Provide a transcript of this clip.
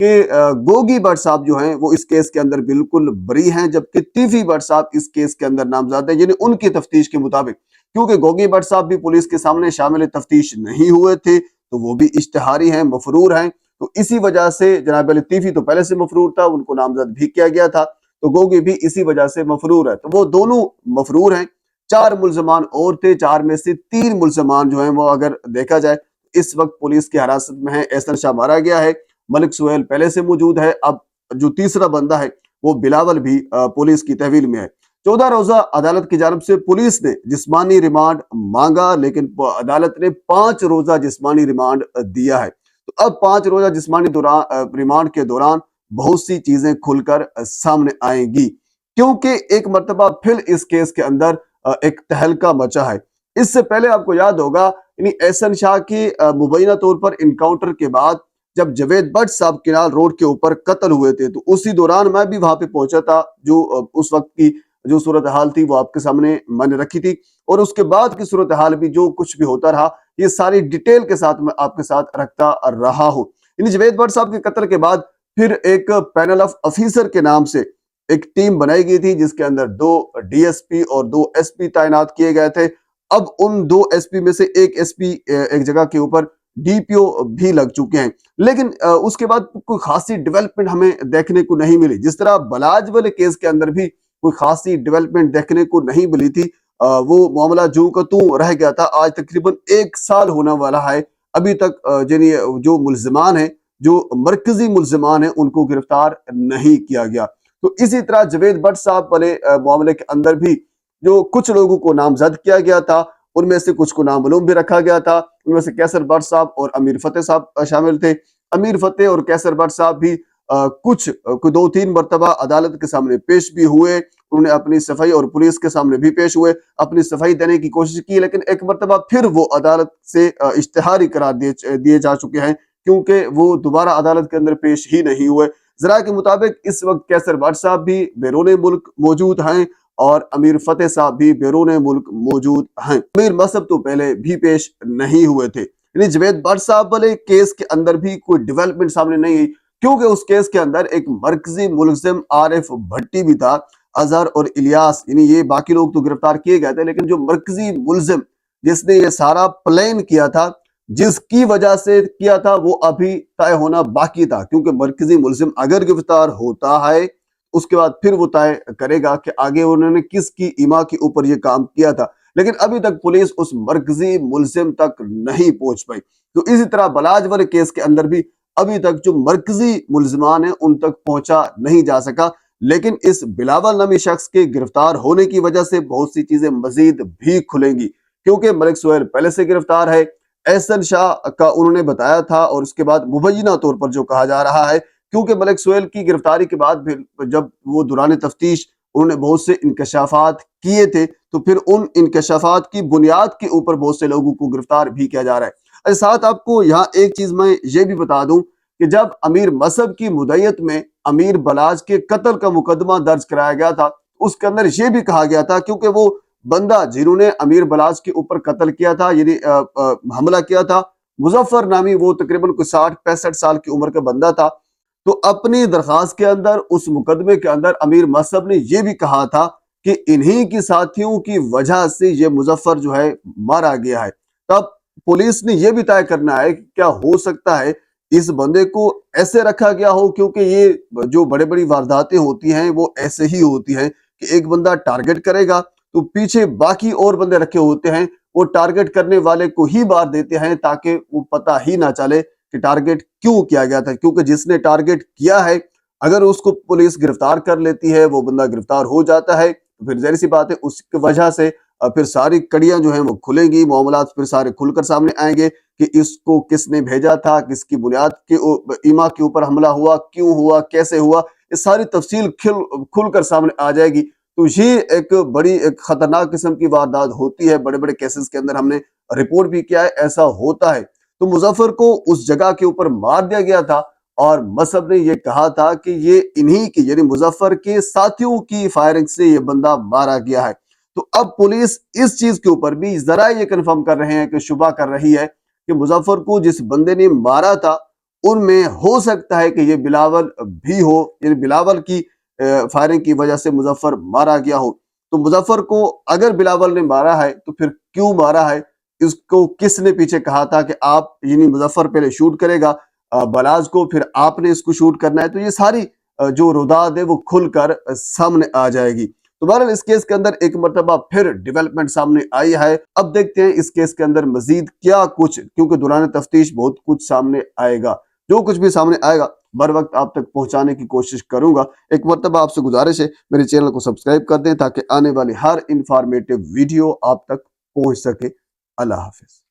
کہ گوگی بٹ صاحب جو ہیں وہ اس کیس کے اندر بالکل بری ہیں، جبکہ تیفی بٹ صاحب اس کیس کے اندر نامزد ہیں، یعنی ان کی تفتیش کے مطابق، کیونکہ گوگی بٹ صاحب بھی پولیس کے سامنے شامل تفتیش نہیں ہوئے تھے تو وہ بھی اشتہاری ہیں، مفرور ہیں، تو اسی وجہ سے جناب لطیفی تو پہلے سے مفرور تھا، ان کو نامزد بھی کیا گیا تھا، تو گوگی بھی اسی وجہ سے مفرور ہے، تو وہ دونوں مفرور ہیں۔ 4 ملزمان اور تھے، 4 میں سے 3 ملزمان جو ہیں وہ اگر دیکھا جائے اس وقت پولیس کی حراست میں ہیں۔ احسن شاہ مارا گیا ہے، ملک سہیل پہلے سے موجود ہے، اب جو تیسرا بندہ ہے وہ بلاول بھی پولیس کی تحویل میں ہے۔ 14 روزہ عدالت کی جانب سے پولیس نے جسمانی ریمانڈ مانگا، لیکن عدالت نے 5 روزہ جسمانی ریمانڈ دیا ہے۔ تو اب 5 روزہ جسمانی ریمانڈ کے دوران بہت سی چیزیں کھل کر سامنے آئیں گی، کیونکہ ایک مرتبہ پھر اس کیس کے اندر ایک تہلکہ مچا ہے۔ اس سے پہلے آپ کو یاد ہوگا یعنی احسن شاہ کی مبینہ طور پر انکاؤنٹر کے بعد جب جاوید بٹ صاحب کنال روڈ کے اوپر قتل ہوئے تھے تو اسی دوران میں بھی وہاں پہ پہنچا تھا، جو اس وقت کی جو صورتحال تھی وہ آپ کے سامنے میں نے رکھی تھی، اور اس کے بعد کی صورتحال بھی جو کچھ بھی ہوتا رہا یہ ساری ڈیٹیل کے ساتھ میں آپ کے ساتھ رکھتا رہا ہوں۔ یعنی جاوید بٹ صاحب کے قتل کے بعد پھر ایک پینل آف افیسر کے نام سے ایک ٹیم بنائی گئی تھی، جس کے اندر 2 ڈی ایس پی اور 2 ایس پی تعینات کیے گئے تھے۔ اب ان 2 ایس پی میں سے ایک ایس پی ایک جگہ کے اوپر ڈی پی او بھی لگ چکے ہیں، لیکن اس کے بعد کوئی خاصی ڈیولپمنٹ ہمیں دیکھنے کو نہیں ملی، جس طرح بلاج والے کیس کے اندر بھی کوئی خاصی ڈیولپمنٹ دیکھنے کو نہیں ملی تھی۔ وہ معاملہ جو کا توں رہ گیا تھا، آج تقریباً 1 سال ہونے والا ہے، ابھی تک یعنی جو ملزمان ہیں، جو مرکزی ملزمان ہیں، ان کو گرفتار نہیں کیا گیا۔ تو اسی طرح جاوید بٹ صاحب والے معاملے کے اندر بھی جو کچھ لوگوں کو نامزد کیا گیا تھا، ان میں سے کچھ کو نامعلوم بھی رکھا گیا تھا، ان میں سے کیسر بٹ صاحب اور امیر فتح صاحب شامل تھے۔ امیر فتح اور کیسر بٹ صاحب بھی کچھ 2-3 مرتبہ عدالت کے سامنے پیش بھی ہوئے، انہوں نے اپنی صفائی اور پولیس کے سامنے بھی پیش ہوئے، اپنی صفائی دینے کی کوشش کی، لیکن ایک مرتبہ پھر وہ عدالت سے اشتہاری قرار دیے جا چکے ہیں، کیونکہ وہ دوبارہ عدالت کے اندر پیش ہی نہیں ہوئے۔ ذرائع کے مطابق اس وقت کیسر بٹ صاحب بھی بیرون ملک موجود ہیں اور امیر فتح صاحب بھی بیرون ملک موجود ہیں۔ امیر مصعب تو پہلے بھی پیش نہیں ہوئے تھے۔ یعنی جاوید بٹ صاحب والے کیس کے اندر بھی کوئی ڈیولپمنٹ سامنے نہیں آئی، کیونکہ اس کیس کے اندر ایک مرکزی ملزم عارف بھٹی بھی تھا، اظہر اور الیاس، یعنی یہ باقی لوگ تو گرفتار کیے گئے تھے، لیکن جو مرکزی ملزم جس نے یہ سارا پلان کیا تھا، جس کی وجہ سے کیا تھا، وہ ابھی طے ہونا باقی تھا، کیونکہ مرکزی ملزم اگر گرفتار ہوتا ہے اس کے بعد پھر وہ طے کرے گا کہ آگے انہوں نے کس کی ایما کے اوپر یہ کام کیا تھا، لیکن ابھی تک پولیس اس مرکزی ملزم تک نہیں پہنچ پائی۔ تو اسی طرح بلاج والے کیس کے اندر بھی ابھی تک جو مرکزی ملزمان ہیں ان تک پہنچا نہیں جا سکا، لیکن اس بلاول نامی شخص کے گرفتار ہونے کی وجہ سے بہت سی چیزیں مزید بھی کھلیں گی، کیونکہ ملک سہیل پہلے سے گرفتار ہے، احسن شاہ کا انہوں نے بتایا تھا، اور اس کے بعد مبینہ طور پر جو کہا جا رہا ہے، کیونکہ ملک سہیل کی گرفتاری کے بعد جب وہ دوران تفتیش انہوں نے بہت سے انکشافات کیے تھے، تو پھر ان انکشافات کی بنیاد کے اوپر بہت سے لوگوں کو گرفتار بھی کیا جا رہا ہے۔ ساتھ آپ کو یہاں ایک چیز میں یہ بھی بتا دوں کہ جب امیر مصعب کی مدعیت میں امیر بلاج کے قتل کا مقدمہ درج کرایا گیا تھا، اس کے اندر یہ بھی کہا گیا تھا، کیونکہ وہ بندہ جنہوں نے امیر بلاج کے اوپر قتل کیا تھا، یعنی حملہ کیا تھا، مظفر نامی، وہ تقریباً 60-65 سال کی عمر کا بندہ تھا، تو اپنی درخواست کے اندر اس مقدمے کے اندر امیر مصعب نے یہ بھی کہا تھا کہ انہی کی ساتھیوں کی وجہ سے یہ مظفر جو ہے مارا گیا ہے۔ تب پولیس نے یہ بھی طے کرنا ہے کہ کیا ہو سکتا ہے اس بندے کو ایسے رکھا گیا ہو، کیونکہ یہ جو بڑے بڑی وارداتیں ہوتی ہیں وہ ایسے ہی ہوتی ہیں کہ ایک بندہ ٹارگٹ کرے گا تو پیچھے باقی اور بندے رکھے ہوتے ہیں، وہ ٹارگٹ کرنے والے کو ہی مار دیتے ہیں تاکہ وہ پتہ ہی نہ چلے کہ ٹارگٹ کیوں کیا گیا تھا، کیونکہ جس نے ٹارگٹ کیا ہے اگر اس کو پولیس گرفتار کر لیتی ہے، وہ بندہ گرفتار ہو جاتا ہے، تو پھر ظاہر سی بات ہے اس کی وجہ سے پھر ساری کڑیاں جو ہیں وہ کھلیں گی، معاملات پھر سارے کھل کر سامنے آئیں گے کہ اس کو کس نے بھیجا تھا، کس کی بنیاد کے ایما کے اوپر حملہ ہوا، کیوں ہوا، کیسے ہوا، یہ ساری تفصیل کھل کر سامنے آ جائے گی۔ تو یہ ایک بڑی ایک خطرناک قسم کی واردات ہوتی ہے، بڑے بڑے کیسز کے اندر ہم نے رپورٹ بھی کیا ہے ایسا ہوتا ہے۔ تو مظفر کو اس جگہ کے اوپر مار دیا گیا تھا، اور مصعب نے یہ کہا تھا کہ یہ انہی کی یعنی مظفر کے ساتھیوں کی فائرنگ سے یہ بندہ مارا گیا ہے۔ تو اب پولیس اس چیز کے اوپر بھی ذرا یہ کنفرم کر رہے ہیں کہ شبہ کر رہی ہے کہ مظفر کو جس بندے نے مارا تھا ان میں ہو سکتا ہے کہ یہ بلاول بھی ہو، یعنی بلاول کی فائرنگ کی وجہ سے مظفر مارا گیا ہو۔ تو مظفر کو اگر بلاول نے مارا ہے تو پھر کیوں مارا ہے، اس کو کس نے پیچھے کہا تھا کہ آپ، یعنی مظفر پہلے شوٹ کرے گا بلاز کو، پھر آپ نے اس کو شوٹ کرنا ہے، تو یہ ساری جو روداد ہے وہ کھل کر سامنے آ جائے گی۔ تو بہرحال اس کیس کے اندر ایک مرتبہ پھر ڈیولپمنٹ سامنے آئی ہے۔ اب دیکھتے ہیں اس کیس کے اندر مزید کیا کچھ، کیونکہ دوران تفتیش بہت کچھ سامنے آئے گا، جو کچھ بھی سامنے آئے گا بر وقت آپ تک پہنچانے کی کوشش کروں گا۔ ایک مرتبہ آپ سے گزارش ہے میرے چینل کو سبسکرائب کر دیں تاکہ آنے والی ہر انفارمیٹیو ویڈیو آپ تک پہنچ سکے۔ اللہ حافظ۔